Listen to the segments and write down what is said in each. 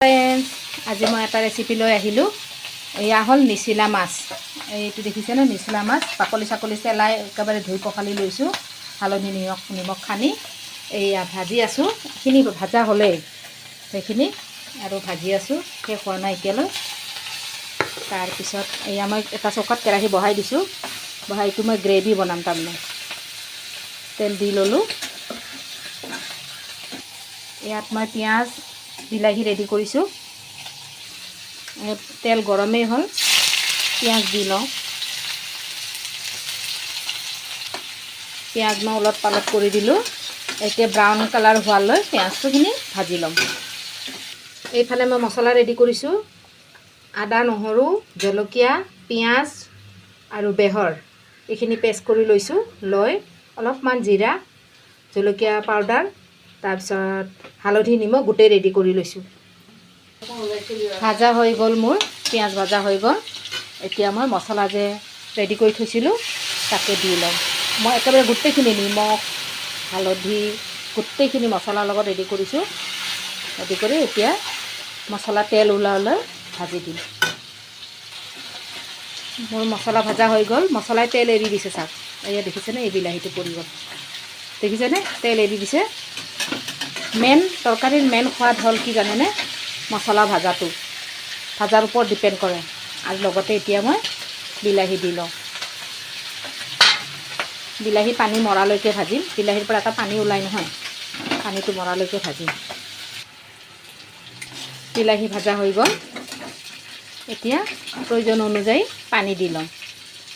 Friends, আজি মই এটা ৰেচিপি লৈ আহিলোঁ। এয়া হ'ল নিচিলা মাছ। এইটো দেখিছেনে? নিচিলা মাছ বাকলি চাকলি চেলাই একেবাৰে ধুই পখালি লৈছোঁ। হালধি নিমখ সানি এয়া ভাজি আছোঁ। এইখিনি ভাজা হ'লেই সেইখিনি আৰু ভাজি আছোঁ, শেষ হোৱা নাই এতিয়ালৈ। তাৰপিছত এয়া মই এটা চৌকাত কেৰাহী বহাই দিছোঁ। বহাইটো মই গ্ৰেভি বনাম তাৰমানে। তেল দি ল'লোঁ। ইয়াত মই পিঁয়াজ বিলাহী ৰেডি কৰিছোঁ। তেল গৰমেই হ'ল, পিঁয়াজ দি লওঁ। পিঁয়াজ মই ওলট পালট কৰি দিলোঁ। এতিয়া ব্ৰাউন কালাৰ হোৱালৈ পিঁয়াজটোখিনি ভাজি ল'ম। এইফালে মই মছলা ৰেডি কৰিছোঁ। আদা, নহৰু, জলকীয়া, পিঁয়াজ আৰু বেহৰ এইখিনি পেষ্ট কৰি লৈছোঁ। লৈ অলপমান জিৰা, জলকীয়া পাউডাৰ, তাৰপিছত হালধি নিমখ গোটেই ৰেডি কৰি লৈছোঁ। ভাজা হৈ গ'ল, মোৰ পিঁয়াজ ভাজা হৈ গ'ল। এতিয়া মই মছলা যে ৰেডি কৰি থৈছিলোঁ তাকে দি ল'ম। মই একেবাৰে গোটেইখিনি নিমখ হালধি গোটেইখিনি মছলাৰ লগত ৰেডি কৰিছোঁ। ৰেডি কৰি এতিয়া মছলা তেল ওলাবলৈ ভাজি দিম। মোৰ মছলা ভাজা হৈ গ'ল, মছলাই তেল এৰি দিছে। চাওক, এয়া দেখিছেনে? এই বিলাহীটো পৰি গ'ল, দেখিছেনে? তেল এৰি দিছে। তৰকাৰীৰ মেইন সোৱাদ হ'ল কি জানেনে? মছলা ভাজাটো, ভাজাৰ ওপৰত ডিপেণ্ড কৰে। আৰু লগতে এতিয়া মই বিলাহী দি লওঁ। বিলাহী পানী মৰালৈকে ভাজিম। বিলাহীৰ পৰা এটা পানী ওলাই নহয়, পানীটো মৰালৈকে ভাজিম। বিলাহী ভাজা হৈ গ'ল। এতিয়া প্ৰয়োজন অনুযায়ী পানী দি লওঁ।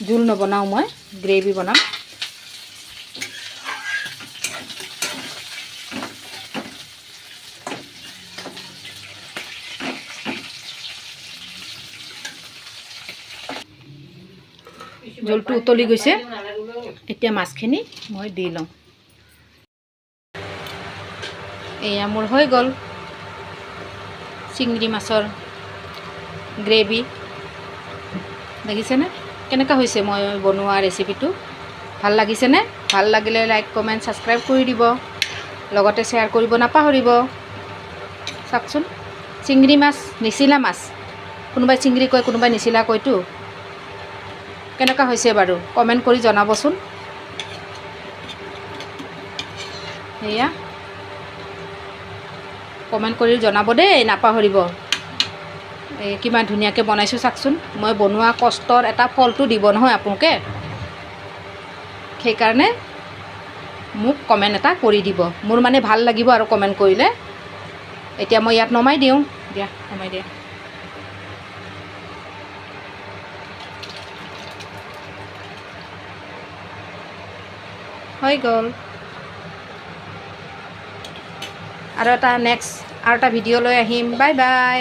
জোল নবনাওঁ, মই গ্ৰেভি বনাম। জলটো উতলি গৈছে। এতিয়া মাছখিনি মই দি লওঁ। এয়া মোৰ হৈ গ'ল চিংৰি মাছৰ গ্ৰেভি। দেখিছেনে কেনেকুৱা হৈছে মই বনোৱা ৰেচিপিটো? ভাল লাগিছেনে? ভাল লাগিলে লাইক কমেণ্ট ছাবস্ক্ৰাইব কৰি দিব, লগতে শ্বেয়াৰ কৰিব নাপাহৰিব। চাওকচোন, চিংৰি মাছ, নিচিলা মাছ, কোনোবাই চিংৰি কয়, কোনোবাই নিচিলা কয়তো। কেনেকুৱা হৈছে বাৰু কমেণ্ট কৰি জনাবচোন। সেয়া কমেণ্ট কৰি জনাব দেই, নাপাহৰিব। কিমান ধুনীয়াকৈ বনাইছোঁ চাওকচোন। মই বনোৱা কষ্টৰ এটা ফলটো দিব নহয় আপোনালোকে। সেইকাৰণে মোক কমেণ্ট এটা কৰি দিব, মোৰ মানে ভাল লাগিব আৰু কমেণ্ট কৰিলে। এতিয়া মই ইয়াত নমাই দিওঁ। দিয়া, নমাই দিয়া। হৈ গ'ল। আৰু এটা ভিডিঅ' লৈ আহিম। Bye bye.